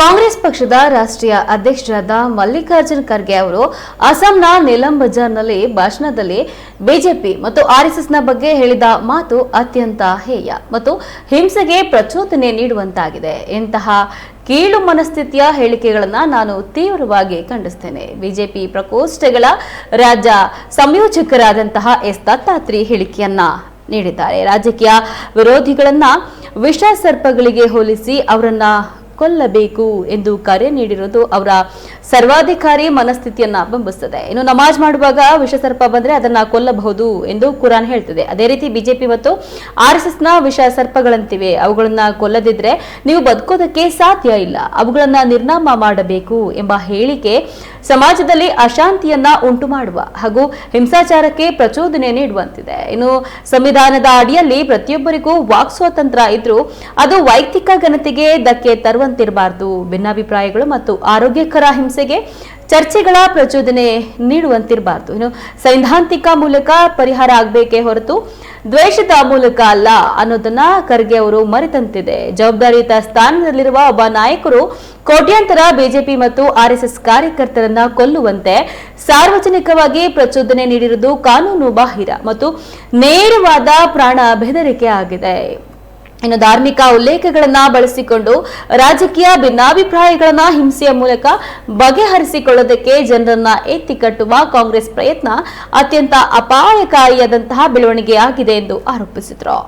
ಕಾಂಗ್ರೆಸ್ ಪಕ್ಷದ ರಾಷ್ಟ್ರೀಯ ಅಧ್ಯಕ್ಷರಾದ ಮಲ್ಲಿಕಾರ್ಜುನ್ ಖರ್ಗೆ ಅವರು ಅಸ್ಸಾಂನ ನೀಲಂ ಬಜಾರ್ನಲ್ಲಿ ಭಾಷಣದಲ್ಲಿ ಬಿಜೆಪಿ ಮತ್ತು ಆರ್ಎಸ್ಎಸ್ನ ಬಗ್ಗೆ ಹೇಳಿದ ಮಾತು ಅತ್ಯಂತ ಹೇಯ ಮತ್ತು ಹಿಂಸೆಗೆ ಪ್ರಚೋದನೆ ನೀಡುವಂತಾಗಿದೆ. ಇಂತಹ ಕೀಳು ಮನಸ್ಥಿತಿಯ ಹೇಳಿಕೆಗಳನ್ನು ನಾನು ತೀವ್ರವಾಗಿ ಖಂಡಿಸುತ್ತೇನೆ. ಬಿಜೆಪಿ ಪ್ರಕೋಷ್ಠಗಳ ರಾಜ್ಯ ಸಂಯೋಜಕರಾದಂತಹ ಎಸ್ ದತ್ತಾತ್ರಿ ಹೇಳಿಕೆಯನ್ನ ನೀಡಿದ್ದಾರೆ. ರಾಜಕೀಯ ವಿರೋಧಿಗಳನ್ನ ವಿಷ ಸರ್ಪಗಳಿಗೆ ಹೋಲಿಸಿ ಅವರನ್ನ ಕೊಲ್ಲಬೇಕು ಎಂದು ಕರೆ ನೀಡಿರುವುದು ಅವರ ಸರ್ವಾಧಿಕಾರಿ ಮನಸ್ಥಿತಿಯನ್ನ ಬಿಂಬಿಸುತ್ತದೆ. ಇನ್ನು ನಮಾಜ್ ಮಾಡುವಾಗ ವಿಷಸರ್ಪ ಬಂದ್ರೆ ಅದನ್ನ ಕೊಲ್ಲಬಹುದು ಎಂದು ಕುರಾನ್ ಹೇಳ್ತದೆ. ಅದೇ ರೀತಿ ಬಿಜೆಪಿ ಮತ್ತು ಆರ್ಎಸ್ಎಸ್ನ ವಿಷ ಸರ್ಪಗಳಂತಿವೆ. ಅವುಗಳನ್ನ ಕೊಲ್ಲದಿದ್ರೆ ನೀವು ಬದುಕೋದಕ್ಕೆ ಸಾಧ್ಯ ಇಲ್ಲ, ಅವುಗಳನ್ನ ನಿರ್ನಾಮ ಮಾಡಬೇಕು ಎಂಬ ಹೇಳಿಕೆ ಸಮಾಜದಲ್ಲಿ ಅಶಾಂತಿಯನ್ನ ಉಂಟು ಮಾಡುವ ಹಾಗೂ ಹಿಂಸಾಚಾರಕ್ಕೆ ಪ್ರಚೋದನೆ ನೀಡುವಂತಿದೆ. ಇನ್ನು ಸಂವಿಧಾನದ ಅಡಿಯಲ್ಲಿ ಪ್ರತಿಯೊಬ್ಬರಿಗೂ ವಾಕ್ ಸ್ವಾತಂತ್ರ್ಯ ಇದ್ರೂ ಅದು ವೈಯಕ್ತಿಕ ಘನತೆಗೆ ಧಕ್ಕೆ ತರುವಂತಿರಬಾರದು. ಭಿನ್ನಾಭಿಪ್ರಾಯಗಳು ಮತ್ತು ಆರೋಗ್ಯಕರ ಹಿಂಸೆಗೆ ಚರ್ಚೆಗಳ ಪ್ರಚೋದನೆ ನೀಡುವಂತಿರಬಾರದು. ಇನ್ನು ಸೈದ್ಧಾಂತಿಕ ಮೂಲಕ ಪರಿಹಾರ ಆಗಬೇಕೇ ಹೊರತು ದ್ವೇಷದ ಮೂಲಕ ಅಲ್ಲ ಅನ್ನೋದನ್ನ ಖರ್ಗೆ ಅವರು ಮರೆತಂತಿದೆ. ಜವಾಬ್ದಾರಿಯುತ ಸ್ಥಾನದಲ್ಲಿರುವ ಒಬ್ಬ ನಾಯಕರು ಕೋಟ್ಯಾಂತರ ಬಿಜೆಪಿ ಮತ್ತು ಆರ್ಎಸ್ಎಸ್ ಕಾರ್ಯಕರ್ತರನ್ನ ಕೊಲ್ಲುವಂತೆ ಸಾರ್ವಜನಿಕವಾಗಿ ಪ್ರಚೋದನೆ ನೀಡಿರುವುದು ಕಾನೂನು ಬಾಹಿರ ಮತ್ತು ನೇರವಾದ ಪ್ರಾಣ ಬೆದರಿಕೆ ಆಗಿದೆ. ಇನ್ನು ಧಾರ್ಮಿಕ ಉಲ್ಲೇಖಗಳನ್ನ ಬಳಸಿಕೊಂಡು ರಾಜಕೀಯ ಭಿನ್ನಾಭಿಪ್ರಾಯಗಳನ್ನ ಹಿಂಸೆಯ ಮೂಲಕ ಬಗೆಹರಿಸಿಕೊಳ್ಳೋದಕ್ಕೆ ಜನರನ್ನ ಎತ್ತಿ ಕಟ್ಟುವ ಕಾಂಗ್ರೆಸ್ ಪ್ರಯತ್ನ ಅತ್ಯಂತ ಅಪಾಯಕಾರಿಯಾದಂತಹ ಬೆಳವಣಿಗೆಯಾಗಿದೆ ಎಂದು ಆರೋಪಿಸಿದರು.